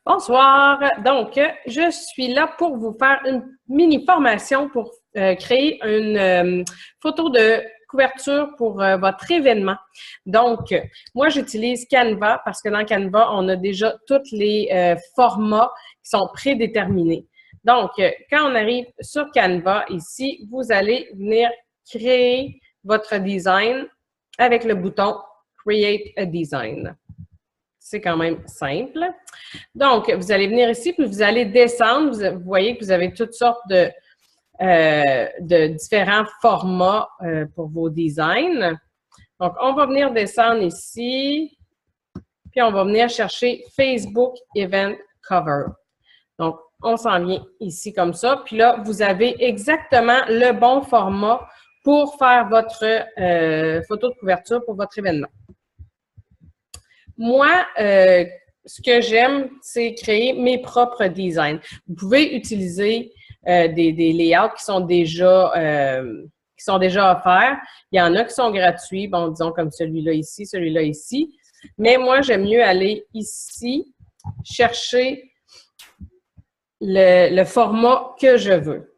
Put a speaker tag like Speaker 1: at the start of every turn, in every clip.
Speaker 1: Bonsoir. Donc, je suis là pour vous faire une mini formation pour créer une photo de couverture pour votre événement. Donc, moi, j'utilise Canva parce que dans Canva, on a déjà tous les formats qui sont prédéterminés. Donc, quand on arrive sur Canva, ici, vous allez venir créer votre design avec le bouton « Create a Design ». C'est quand même simple. Donc, vous allez venir ici, puis vous allez descendre. Vous voyez que vous avez toutes sortes de différents formats pour vos designs. Donc, on va venir descendre ici, puis on va venir chercher Facebook Event Cover. Donc, on s'en vient ici comme ça. Puis là, vous avez exactement le bon format pour faire votre photo de couverture pour votre événement. Moi, ce que j'aime, c'est créer mes propres designs. Vous pouvez utiliser des layouts qui sont déjà offerts. Il y en a qui sont gratuits, bon, disons comme celui-là ici, celui-là ici. Mais moi, j'aime mieux aller ici, chercher le format que je veux.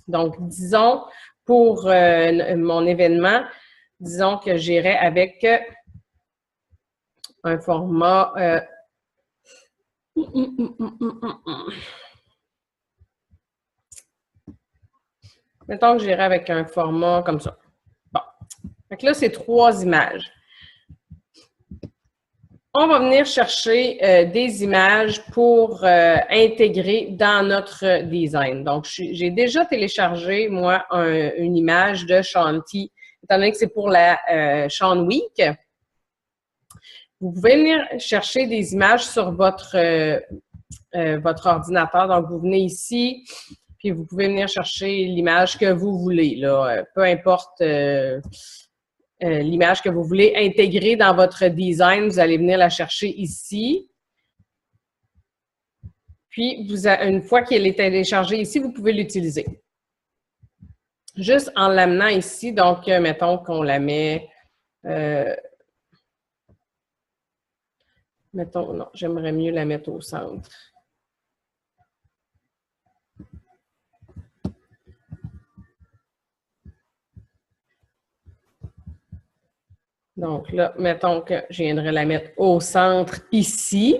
Speaker 1: Donc, disons, pour mon événement, disons que j'irai avec un format mettons que j'irai avec un format comme ça. Bon. Donc là, c'est 3 images. On va venir chercher des images pour intégrer dans notre design. Donc, j'ai déjà téléchargé, moi, une image de Shanti, étant donné que c'est pour la Sean Week. Vous pouvez venir chercher des images sur votre ordinateur. Donc, vous venez ici, puis vous pouvez venir chercher l'image que vous voulez, là. Peu importe l'image que vous voulez intégrer dans votre design, vous allez venir la chercher ici. Puis, une fois qu'elle est téléchargée ici, vous pouvez l'utiliser. Juste en l'amenant ici, donc, mettons qu'on la met... mettons, non, j'aimerais mieux la mettre au centre. Donc là, mettons que je viendrais la mettre au centre ici.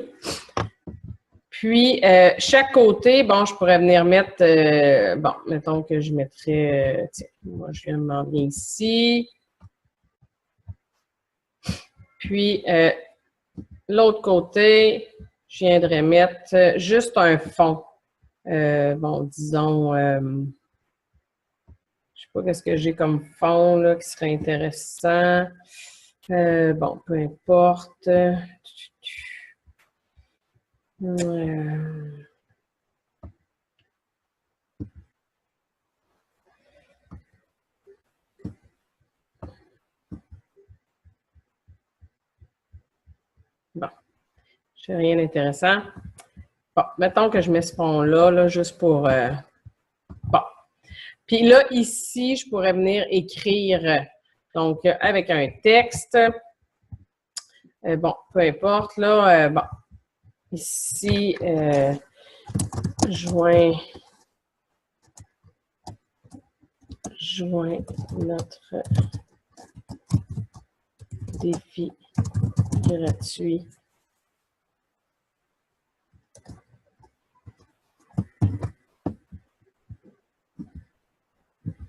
Speaker 1: Puis, chaque côté, bon, je pourrais venir mettre, bon, mettons que je mettrais, tiens, moi, je viens de m'en venir ici. Puis, l'autre côté, je viendrais mettre juste un fond. Bon, disons, je sais pas qu'est-ce que j'ai comme fond, là, qui serait intéressant. Bon, peu importe. Bon, je n'ai rien d'intéressant. Bon, mettons que je mets ce fond-là, là, juste pour... bon. Puis là, ici, je pourrais venir écrire, donc, avec un texte. Bon, peu importe, là. Bon, ici, joint notre défi gratuit.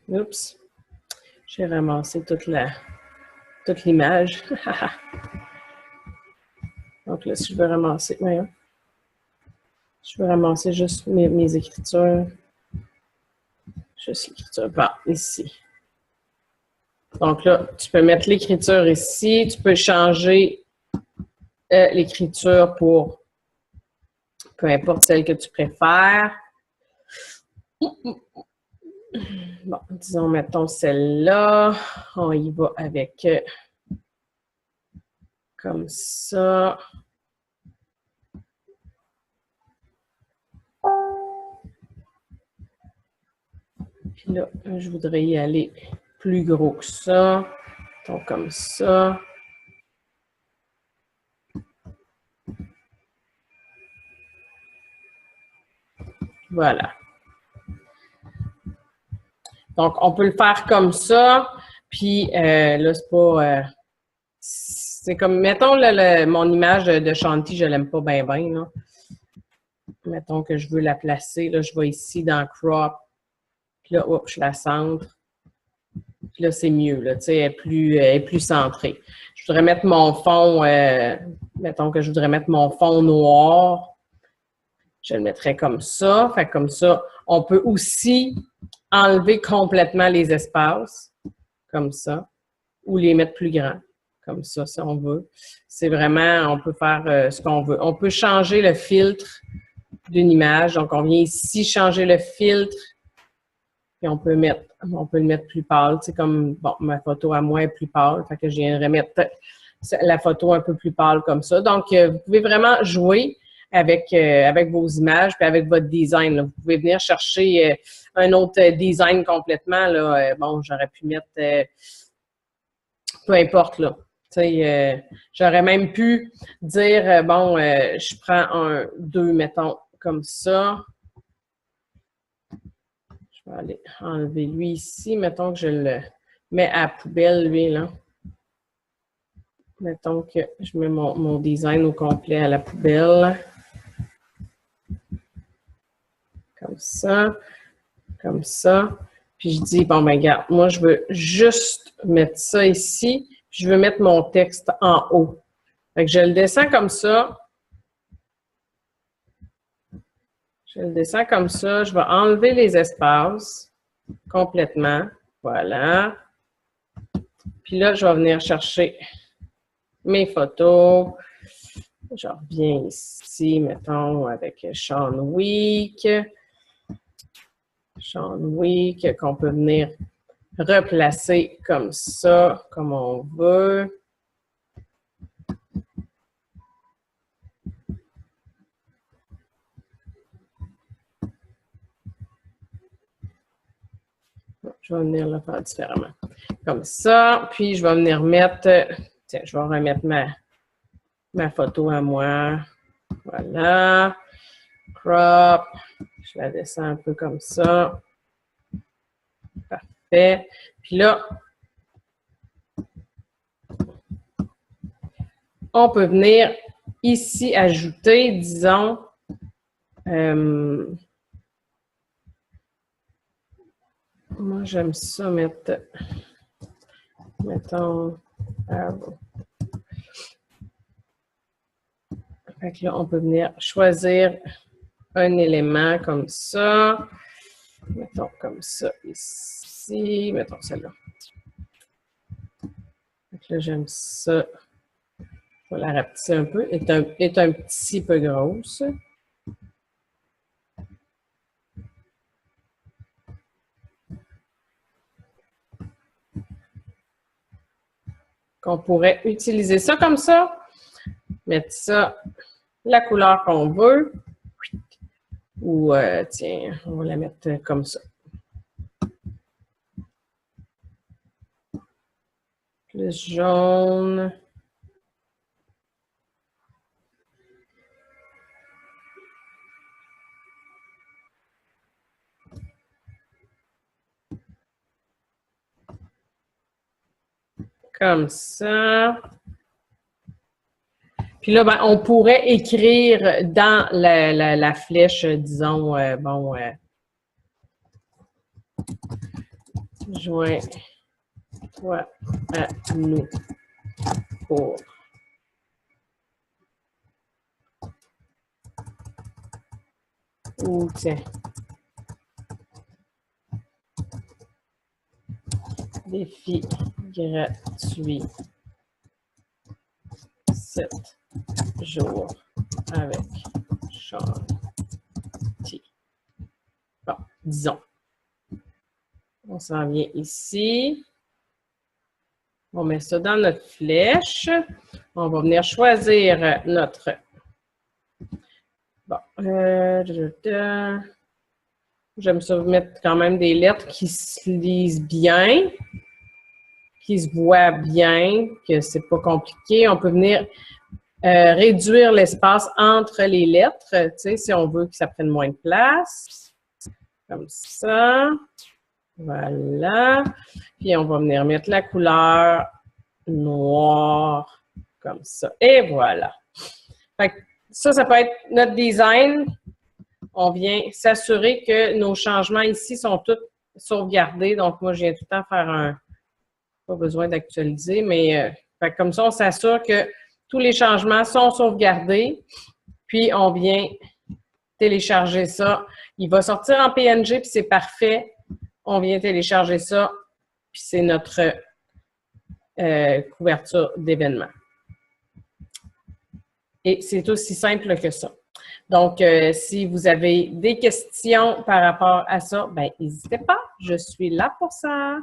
Speaker 1: Oups, j'ai ramassé toute l'image. Donc là, si je veux ramasser, voyons, je veux ramasser juste mes écritures. Juste l'écriture, bon, ici. Donc là, tu peux mettre l'écriture ici. Tu peux changer l'écriture pour peu importe celle que tu préfères. Bon, disons, mettons celle-là. On y va avec comme ça. Puis là, je voudrais y aller plus gros que ça. Donc, comme ça. Voilà. Donc, on peut le faire comme ça. Puis, là, c'est pas... c'est comme, mettons, là, mon image de Shanti, je l'aime pas bien, bien, là. Mettons que je veux la placer. Là, je vais ici dans Crop. Puis là, hop, je la centre. Puis là, c'est mieux, là, tu sais, elle est plus centrée. Je voudrais mettre mon fond, mettons que je voudrais mettre mon fond noir. Je le mettrais comme ça. Fait que comme ça, on peut aussi enlever complètement les espaces, comme ça, ou les mettre plus grands, comme ça, si on veut. C'est vraiment, on peut faire ce qu'on veut. On peut changer le filtre d'une image. Donc, on vient ici changer le filtre. Puis on peut le mettre plus pâle. C'est comme, bon, ma photo à moi est plus pâle. Fait que je viendrais mettre la photo un peu plus pâle comme ça. Donc, vous pouvez vraiment jouer avec vos images puis avec votre design, là. Vous pouvez venir chercher un autre design complètement, là. Bon, j'aurais pu mettre peu importe, là. Tu sais, j'aurais même pu dire, bon, je prends deux, mettons, comme ça. Je vais aller enlever lui ici. Mettons que je le mets à la poubelle, lui, là. Mettons que je mets mon design au complet à la poubelle. Comme ça. Comme ça. Puis je dis, bon, ben regarde, moi, je veux juste mettre ça ici. Puis je veux mettre mon texte en haut. Fait que je le descends comme ça. Je le descends comme ça. Je vais enlever les espaces complètement. Voilà. Puis là, je vais venir chercher mes photos. Je reviens ici, mettons, avec Sean Week. Sean Week, qu'on peut venir replacer comme ça, comme on veut. Je vais venir le faire différemment. Comme ça. Puis, je vais venir mettre... Tiens, je vais remettre ma photo à moi. Voilà. Crop. Je la descends un peu comme ça. Parfait. Puis là, on peut venir ici ajouter, disons, moi, j'aime ça mettre, mettons, fait que là, on peut venir choisir un élément comme ça. Mettons comme ça ici. Mettons celle-là. Fait que là, j'aime ça. Je vais la rapetisser un peu. Elle est un petit peu grosse. Qu'on pourrait utiliser ça comme ça. Mettre ça, la couleur qu'on veut. Ou, tiens, on va la mettre comme ça. Plus jaune. Comme ça. Puis là, ben, on pourrait écrire dans la flèche, disons, bon, joins-toi à nous pour ou tiens. Défi gratuit. 7 jours avec Shanti. Bon, disons. On s'en vient ici. On met ça dans notre flèche. On va venir choisir notre... Bon. J'aime ça mettre quand même des lettres qui se lisent bien, qui se voient bien, que c'est pas compliqué. On peut venir réduire l'espace entre les lettres, tu sais, si on veut que ça prenne moins de place. Comme ça. Voilà. Puis, on va venir mettre la couleur noire, comme ça. Et voilà. Fait que ça peut être notre design. On vient s'assurer que nos changements ici sont tous sauvegardés. Donc, moi, je viens tout le temps faire un... Pas besoin d'actualiser, mais fait que comme ça, on s'assure que tous les changements sont sauvegardés. Puis, on vient télécharger ça. Il va sortir en PNG, puis c'est parfait. On vient télécharger ça, puis c'est notre couverture d'événement. Et c'est aussi simple que ça. Donc, si vous avez des questions par rapport à ça, ben n'hésitez pas, je suis là pour ça.